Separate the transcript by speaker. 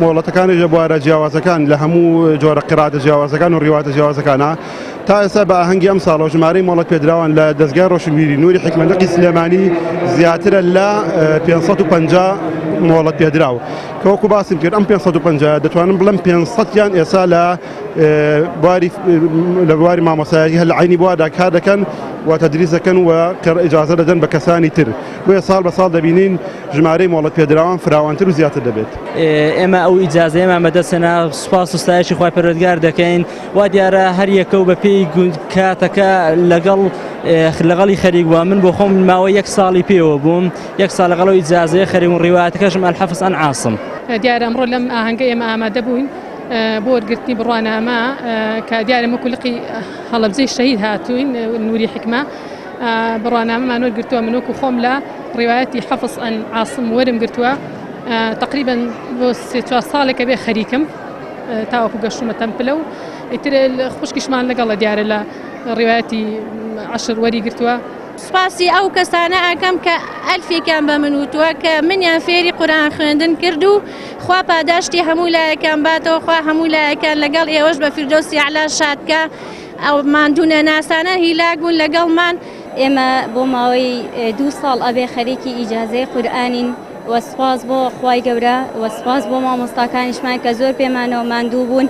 Speaker 1: مۆڵەتەکانی بوارە جیاوازەکان لە هەموو جۆرە قیراتە جیاوازەکان و ڕیواتە جیاوازەکانە تا ئێستا بە ئاهەنگی ئەم ساڵەوە ژمارەی مۆڵەت پێدراوان لە دەستگای ڕۆشنبیری نووری حکمەندەقی سلێمانی زیاترە لە 550 مۆڵەت پێدراوە کە وەکو باسم کرد ئەم 550 دەتوانم بڵم 500یان ئێستا لە بواری مامۆسایەتی هەر لە عینی بواردا کار دەکەن و تەدریس دەکەن و ئیجازە دەدەن بە کەسانی تر بۆیە ساڵ بە ساڵ دەبینین ژمارەی مۆڵەت پێدراوان فراوانتر و زیاتر دەبێت.
Speaker 2: ئێمە ئەو ئیجازەیەمان بەدەستێنا سوپاس و ستایشی خوای پەروەردگار دەکەین وا دیارە هەر یەکە و بەپێی کاتەکە لەگەڵی خەریک بووە من بۆ خۆم ماوەی 1 ساڵی پێوە بووم 1 ساڵ لەگەڵەوە ئیجازەیە خەریک و ڕیواتەکەشم ئەلحەفز ئەن عاسم.
Speaker 3: دیارە ئەمڕۆ لەم ئاهەنگە ئێمە ئامادە بووین بۆ وەرگرتنی بڕوانامە کە دیارە مەکولقی هەڵەبجەی شەهید هاتوین نووری حکمە بڕوانامەمان وەرگرتووە من وەکو خۆم لە ڕیوایەتی حەفز ئەن عاسم وەرم گرتووە تقریبا بۆ 3-4 ساڵێکە بێ خەریکم تاوەکو گەشتومە تەمپلە و ئیتر خوشکیشمان لەگەڵە دیارە لە ڕیوایەتی 10 وەری گرتووە.
Speaker 4: سوپاسی ئەو کەسانە ئەکەم کە ئەلفێکیان بە من وتووە کە منیان فێری قورئان خوێندن کرد و خوا پاداشتی هەموو لایەکان باتەوە خوا هەموو لایەکان لەگەڵ ئێوەش بە فیردەوسی ئەعلا شادکە ئەو ماندوونە ناسانە هیلاک بوون لەگەڵمان.
Speaker 5: ئێمە بۆ ماوەی 2 ساڵ ئەبێ خەریکی ئیجازەی قورئانین وەسپاس بۆ خوای گەورە وەسپاس بۆ مامۆستاکانیشمان کە زۆر پێمانەوە ماندوو بوون.